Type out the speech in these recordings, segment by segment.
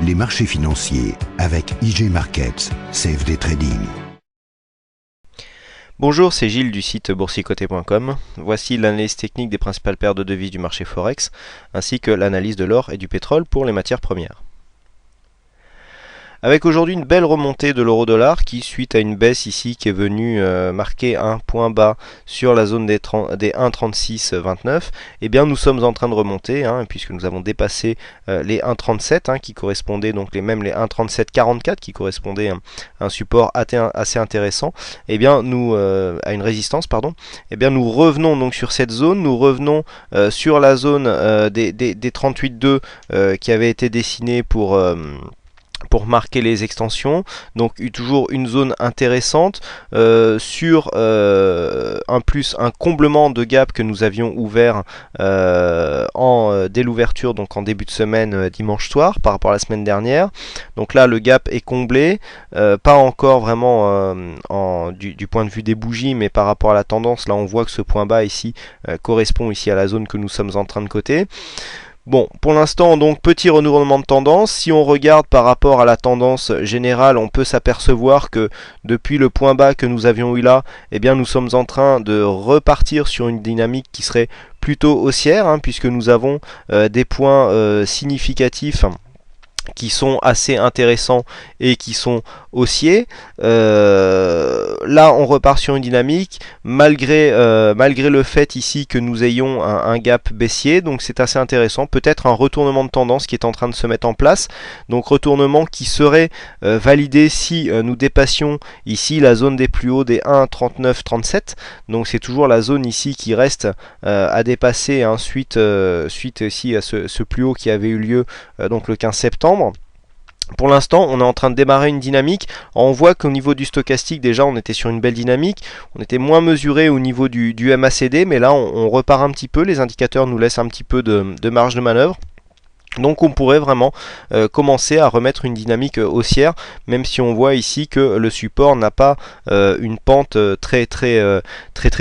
Les marchés financiers avec IG Markets, CFD Trading. Bonjour, c'est Gilles du site boursicoté.com. Voici l'analyse technique des principales paires de devises du marché Forex, ainsi que l'analyse de l'or et du pétrole pour les matières premières. Avec aujourd'hui une belle remontée de l'euro-dollar qui, suite à une baisse ici qui est venue marquer un point bas sur la zone des 1,3629, eh bien nous sommes en train de remonter, puisque nous avons dépassé les 1,37 qui correspondaient donc les 1,3744 qui correspondaient à un support assez intéressant, eh bien nous à une résistance pardon, eh bien nous revenons donc sur cette zone, nous revenons sur la zone des 38,2 qui avait été dessinée pour marquer les extensions, donc toujours une zone intéressante sur un comblement de gap que nous avions ouvert dès l'ouverture, donc en début de semaine dimanche soir par rapport à la semaine dernière. Donc là le gap est comblé, pas encore vraiment du point de vue des bougies, mais par rapport à la tendance, là on voit que ce point bas ici correspond ici à la zone que nous sommes en train de coter. Bon, pour l'instant, donc, petit renouvellement de tendance. Si on regarde par rapport à la tendance générale, on peut s'apercevoir que depuis le point bas que nous avions eu là, eh bien, nous sommes en train de repartir sur une dynamique qui serait plutôt haussière, puisque nous avons des points significatifs qui sont assez intéressants et qui sont haussiers. Là on repart sur une dynamique malgré le fait ici que nous ayons un gap baissier, donc c'est assez intéressant, peut-être un retournement de tendance qui est en train de se mettre en place, donc retournement qui serait validé si nous dépassions ici la zone des plus hauts des 1,3937, donc c'est toujours la zone ici qui reste à dépasser suite ici à ce plus haut qui avait eu lieu donc le 15 septembre. Pour l'instant, on est en train de démarrer une dynamique. On voit qu'au niveau du stochastique, déjà, on était sur une belle dynamique. On était moins mesuré au niveau du MACD, mais là, on repart un petit peu. Les indicateurs nous laissent un petit peu de marge de manœuvre. Donc on pourrait vraiment commencer à remettre une dynamique haussière, même si on voit ici que le support n'a pas une pente très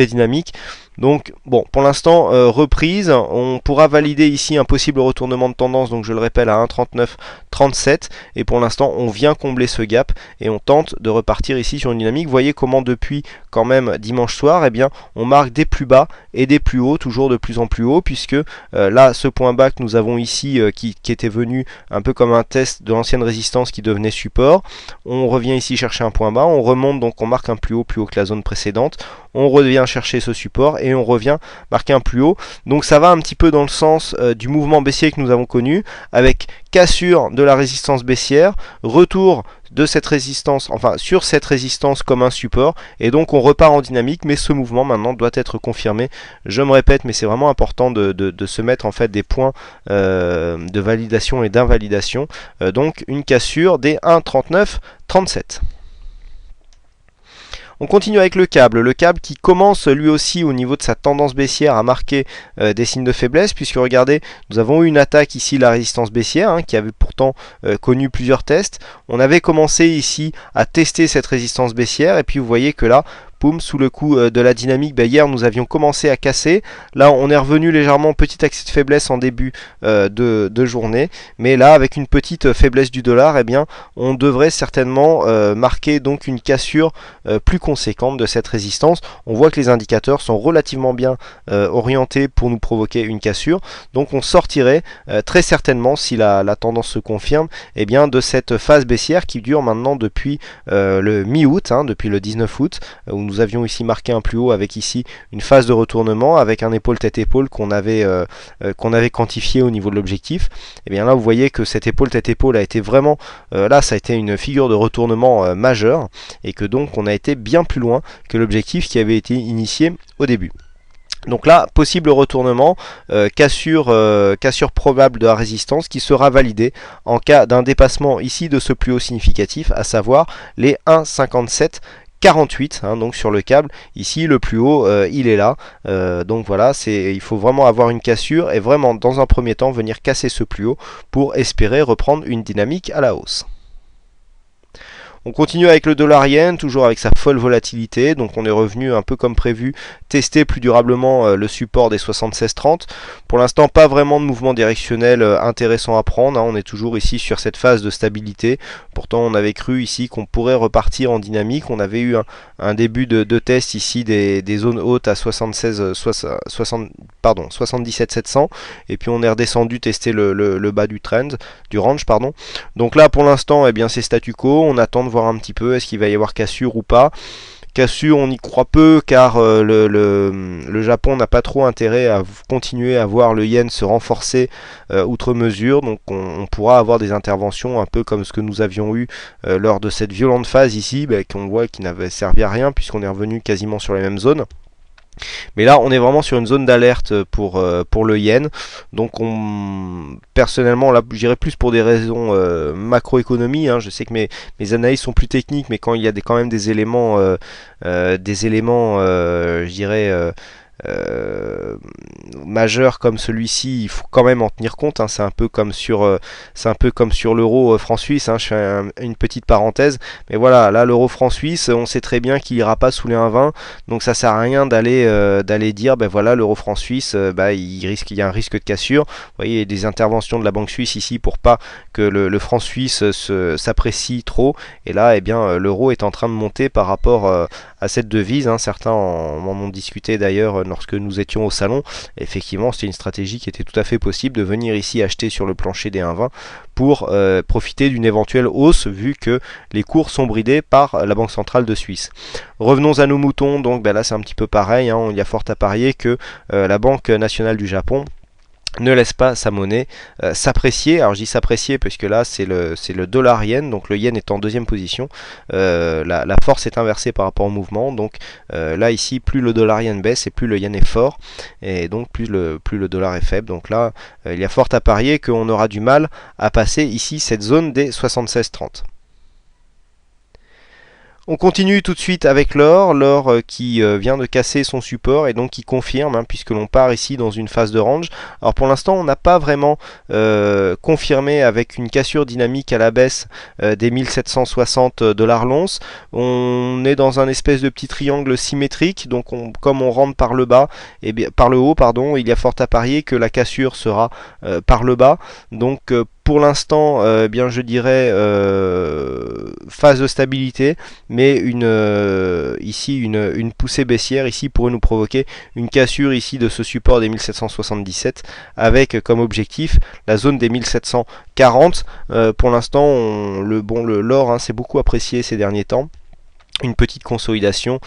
dynamique. Donc bon, pour l'instant reprise, on pourra valider ici un possible retournement de tendance, donc je le répète à 1,3937, et pour l'instant on vient combler ce gap et on tente de repartir ici sur une dynamique. Vous voyez comment depuis quand même dimanche soir, eh bien on marque des plus bas et des plus hauts, toujours de plus en plus haut, puisque là ce point bas que nous avons ici qui était venu un peu comme un test de l'ancienne résistance qui devenait support, on revient ici chercher un point bas, on remonte, donc on marque un plus haut que la zone précédente, on revient chercher ce support et on revient marquer un plus haut. Donc ça va un petit peu dans le sens du mouvement baissier que nous avons connu, avec cassure de la résistance baissière, retour de cette résistance, enfin sur cette résistance comme un support, et donc on repart en dynamique, mais ce mouvement maintenant doit être confirmé. Je me répète, mais c'est vraiment important de se mettre en fait des points de validation et d'invalidation. Donc une cassure des 1,3937. On continue avec le câble qui commence lui aussi au niveau de sa tendance baissière à marquer des signes de faiblesse, puisque regardez, nous avons eu une attaque ici, la résistance baissière, qui avait pourtant connu plusieurs tests. On avait commencé ici à tester cette résistance baissière, et puis vous voyez que là, poum, sous le coup de la dynamique, hier nous avions commencé à casser. Là on est revenu légèrement, petit accès de faiblesse en début de journée, mais là avec une petite faiblesse du dollar, eh bien on devrait certainement marquer donc une cassure plus conséquente de cette résistance. On voit que les indicateurs sont relativement bien orientés pour nous provoquer une cassure, donc on sortirait très certainement, si la tendance se confirme, eh bien de cette phase baissière qui dure maintenant depuis le mi-août, depuis le 19 août, où nous avions ici marqué un plus haut avec ici une phase de retournement avec un épaule tête-épaule qu'on avait quantifié au niveau de l'objectif. Et bien là vous voyez que cette épaule tête-épaule a été vraiment, là ça a été une figure de retournement majeure, et que donc on a été bien plus loin que l'objectif qui avait été initié au début. Donc là, possible retournement, cassure probable de la résistance qui sera validée en cas d'un dépassement ici de ce plus haut significatif, à savoir les 1,5748, donc sur le câble. Ici le plus haut il est là, donc voilà, il faut vraiment avoir une cassure et vraiment dans un premier temps venir casser ce plus haut pour espérer reprendre une dynamique à la hausse. On continue avec le dollar yen, toujours avec sa folle volatilité, donc on est revenu un peu comme prévu, tester plus durablement le support des 76,30. Pour l'instant, pas vraiment de mouvement directionnel intéressant à prendre, hein. On est toujours ici sur cette phase de stabilité. Pourtant, on avait cru ici qu'on pourrait repartir en dynamique. On avait eu un début de test ici des zones hautes à 77 700, et puis on est redescendu tester le bas du trend, du range pardon. Donc là pour l'instant eh bien c'est statu quo, on attend de voir un petit peu est-ce qu'il va y avoir cassure ou pas. Cassure, on y croit peu car le Japon n'a pas trop intérêt à continuer à voir le yen se renforcer outre mesure, donc on pourra avoir des interventions un peu comme ce que nous avions eu lors de cette violente phase ici, qu'on voit qui n'avait servi à rien puisqu'on est revenu quasiment sur les mêmes zones. Mais là, on est vraiment sur une zone d'alerte pour le yen. Donc, personnellement, là, j'irais plus pour des raisons macroéconomie. Hein. Je sais que mes analyses sont plus techniques, mais quand il y a quand même des éléments, je dirais, majeur comme celui-ci, il faut quand même en tenir compte, hein. C'est un peu comme sur l'euro franc suisse, hein. Je fais une petite parenthèse, mais voilà, là l'euro franc suisse, on sait très bien qu'il ira pas sous les 1,20, donc ça sert à rien d'aller dire ben voilà l'euro franc suisse, il y a un risque de cassure. Vous voyez, il y a des interventions de la banque suisse ici pour pas que le franc suisse s'apprécie trop, et là eh bien l'euro est en train de monter par rapport à cette devise, hein. Certains m'en ont discuté d'ailleurs lorsque nous étions au salon. Effectivement, c'était une stratégie qui était tout à fait possible de venir ici acheter sur le plancher des 1,20 pour profiter d'une éventuelle hausse vu que les cours sont bridés par la Banque centrale de Suisse. Revenons à nos moutons, donc là c'est un petit peu pareil, hein. Il y a fort à parier que la Banque nationale du Japon ne laisse pas sa monnaie s'apprécier. Alors je dis s'apprécier parce que là c'est le dollar yen, donc le yen est en deuxième position. La force est inversée par rapport au mouvement, donc là ici plus le dollar yen baisse et plus le yen est fort, et donc plus le dollar est faible. Donc là il y a fort à parier qu'on aura du mal à passer ici cette zone des 76,30. On continue tout de suite avec l'or qui vient de casser son support et donc qui confirme, hein, puisque l'on part ici dans une phase de range. Alors pour l'instant on n'a pas vraiment confirmé avec une cassure dynamique à la baisse des 1760 $ l'once. On est dans un espèce de petit triangle symétrique, donc comme on rentre par le bas, et bien par le haut pardon, il y a fort à parier que la cassure sera par le bas. Donc pour l'instant, bien je dirais phase de stabilité, mais ici une poussée baissière ici pourrait nous provoquer une cassure ici de ce support des 1777 avec comme objectif la zone des 1740. Pour l'instant, l'or s'est beaucoup apprécié ces derniers temps. Une petite consolidation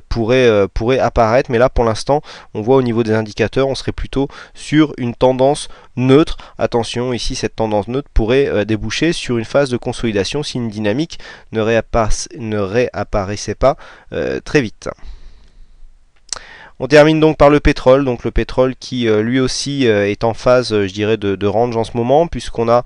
pourrait apparaître, mais là pour l'instant on voit au niveau des indicateurs on serait plutôt sur une tendance neutre. Attention, ici cette tendance neutre pourrait déboucher sur une phase de consolidation si une dynamique ne réapparaissait pas très vite. On termine donc par le pétrole, donc le pétrole qui lui aussi est en phase, je dirais, de range en ce moment, puisqu'on a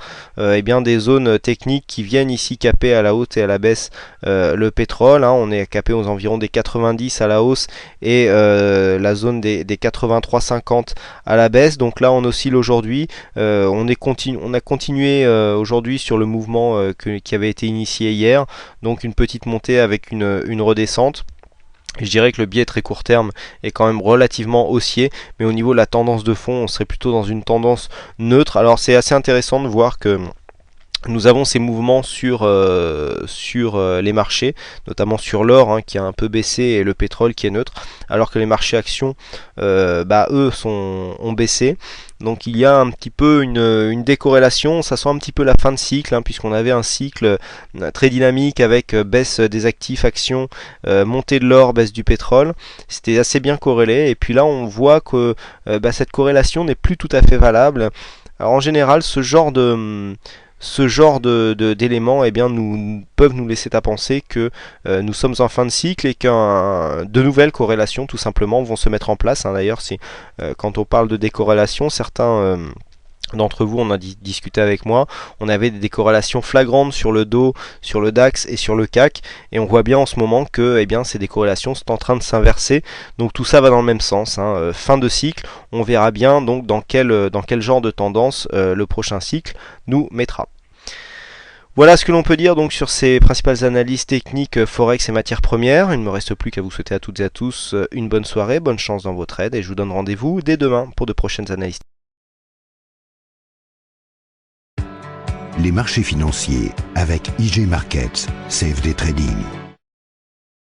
bien des zones techniques qui viennent ici caper à la hausse et à la baisse le pétrole, hein. On est capé aux environs des 90 à la hausse et la zone des 83,50 à la baisse. Donc là on oscille aujourd'hui, on a continué aujourd'hui sur le mouvement qui avait été initié hier, donc une petite montée avec une redescente. Je dirais que le biais très court terme est quand même relativement haussier, mais au niveau de la tendance de fond, on serait plutôt dans une tendance neutre. Alors c'est assez intéressant de voir que nous avons ces mouvements sur les marchés, notamment sur l'or qui a un peu baissé et le pétrole qui est neutre, alors que les marchés actions, eux, ont baissé. Donc il y a un petit peu une décorrélation, ça sent un petit peu la fin de cycle, puisqu'on avait un cycle très dynamique avec baisse des actifs actions, montée de l'or, baisse du pétrole. C'était assez bien corrélé, et puis là on voit que cette corrélation n'est plus tout à fait valable. Alors en général ce genre d'éléments peuvent nous laisser à penser que nous sommes en fin de cycle et que de nouvelles corrélations tout simplement vont se mettre en place. D'ailleurs, quand on parle de décorrélation, certains d'entre vous on a discuté avec moi, on avait des décorrélations flagrantes sur le Dow, sur le DAX et sur le CAC, et on voit bien en ce moment que ces décorrélations sont en train de s'inverser, donc tout ça va dans le même sens, fin de cycle, on verra bien donc dans quel genre de tendance le prochain cycle nous mettra. Voilà ce que l'on peut dire donc sur ces principales analyses techniques Forex et matières premières. Il ne me reste plus qu'à vous souhaiter à toutes et à tous une bonne soirée, bonne chance dans votre trade et je vous donne rendez-vous dès demain pour de prochaines analyses. Les marchés financiers avec IG Markets, CFD Trading.